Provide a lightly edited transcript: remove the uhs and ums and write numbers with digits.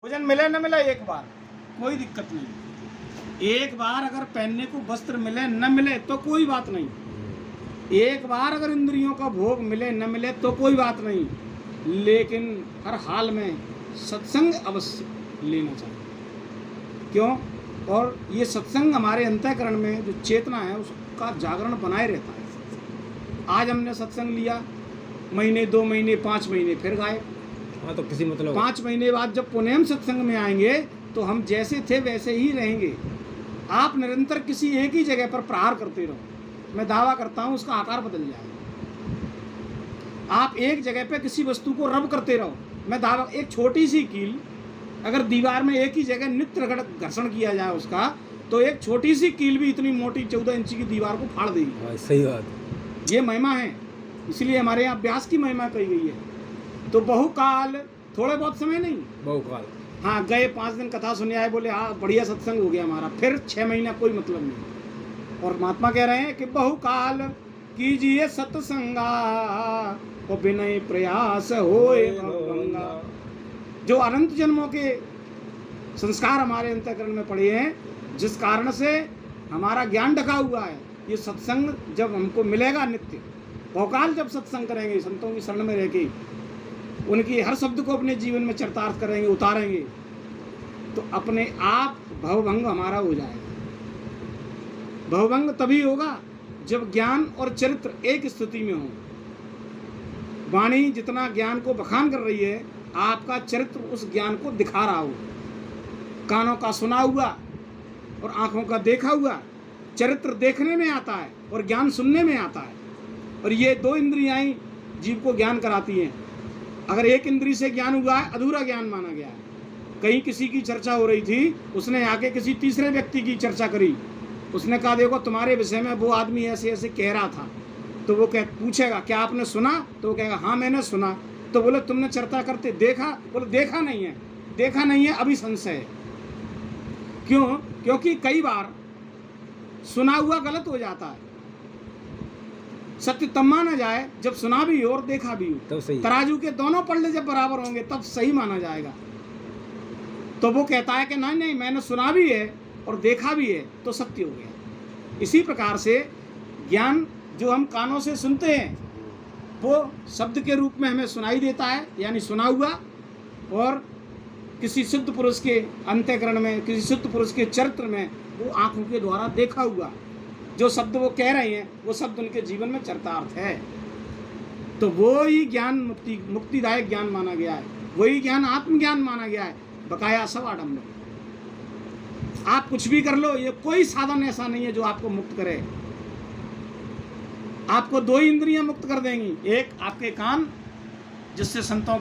भोजन मिले न मिले एक बार कोई दिक्कत नहीं। एक बार अगर पहनने को वस्त्र मिले न मिले तो कोई बात नहीं। एक बार अगर इंद्रियों का भोग मिले न मिले तो कोई बात नहीं, लेकिन हर हाल में सत्संग अवश्य लेना चाहिए। क्यों? और ये सत्संग हमारे अंतःकरण में जो चेतना है उसका जागरण बनाए रहता है। आज हमने सत्संग लिया, महीने 2 महीने 5 महीने फिर गायब। हाँ, तो किसी मतलब 5 महीने बाद जब पुनः हम सत्संग में आएंगे तो हम जैसे थे वैसे ही रहेंगे। आप निरंतर किसी एक ही जगह पर प्रहार करते रहो, मैं दावा करता हूँ उसका आकार बदल जाएगा। आप एक जगह पे किसी वस्तु को रब करते रहो, मैं दावा, एक छोटी सी कील अगर दीवार में एक ही जगह नित्य रगड़ घर्षण किया जाए उसका, तो एक छोटी सी कील भी इतनी मोटी 14 इंची की दीवार को फाड़ देगी। सही बात। ये महिमा है, इसलिए हमारे यहाँ अभ्यास की महिमा कही गई है। तो बहुकाल, थोड़े बहुत समय नहीं, बहुकाल। हाँ, गए 5 दिन कथा सुने आए, बोले हाँ बढ़िया सत्संग हो गया हमारा, फिर 6 महीना कोई मतलब नहीं। और महात्मा कह रहे हैं कि बहुकाल कीजिए सत्संगा और विनय प्रयास होए भवभंगा। जो अनंत जन्मों के संस्कार हमारे अंतःकरण में पड़े हैं, जिस कारण से हमारा ज्ञान ढका हुआ है, ये सत्संग जब हमको मिलेगा नित्य, बहुकाल जब सत्संग करेंगे, संतों की शरण में रह के उनकी हर शब्द को अपने जीवन में चरितार्थ करेंगे, उतारेंगे, तो अपने आप भवभंग हमारा हो जाएगा। भवभंग तभी होगा जब ज्ञान और चरित्र एक स्थिति में हो। वाणी जितना ज्ञान को बखान कर रही है, आपका चरित्र उस ज्ञान को दिखा रहा हो। कानों का सुना हुआ और आंखों का देखा हुआ, चरित्र देखने में आता है और ज्ञान सुनने में आता है। और ये 2 इंद्रियां जीव को ज्ञान कराती हैं। अगर एक इंद्री से ज्ञान हुआ है, अधूरा ज्ञान माना गया है। कहीं किसी की चर्चा हो रही थी, उसने आके किसी तीसरे व्यक्ति की चर्चा करी, उसने कहा देखो तुम्हारे विषय में वो आदमी ऐसे ऐसे कह रहा था। तो वो पूछेगा क्या आपने सुना? तो वो कहेगा हाँ मैंने सुना। तो बोले तुमने चर्चा करते देखा? बोले देखा नहीं है। देखा नहीं है, अभी संशय है। क्यों? क्योंकि कई बार सुना हुआ गलत हो जाता है। सत्य तब माना जाए जब सुना भी हो और देखा भी हो। तब सही। तराजू के दोनों पल्ले जब बराबर होंगे तब सही माना जाएगा। तो वो कहता है कि नहीं नहीं, मैंने सुना भी है और देखा भी है, तो सत्य हो गया। इसी प्रकार से ज्ञान जो हम कानों से सुनते हैं वो शब्द के रूप में हमें सुनाई देता है, यानी सुना हुआ, और किसी शुद्ध पुरुष के अंतःकरण में, किसी शुद्ध पुरुष के चरित्र में वो आंखों के द्वारा देखा हुआ। जो शब्द वो कह रहे हैं वो शब्द उनके जीवन में चरितार्थ है। तो वो ही ज्ञान मुक्तिदायक ज्ञान माना गया है, वही ज्ञान आत्मज्ञान माना गया है। बकाया सब आडंबर। आप कुछ भी कर लो, ये कोई साधन ऐसा नहीं है जो आपको मुक्त करे। आपको 2 इंद्रियां मुक्त कर देंगी। एक आपके कान, जिससे संतों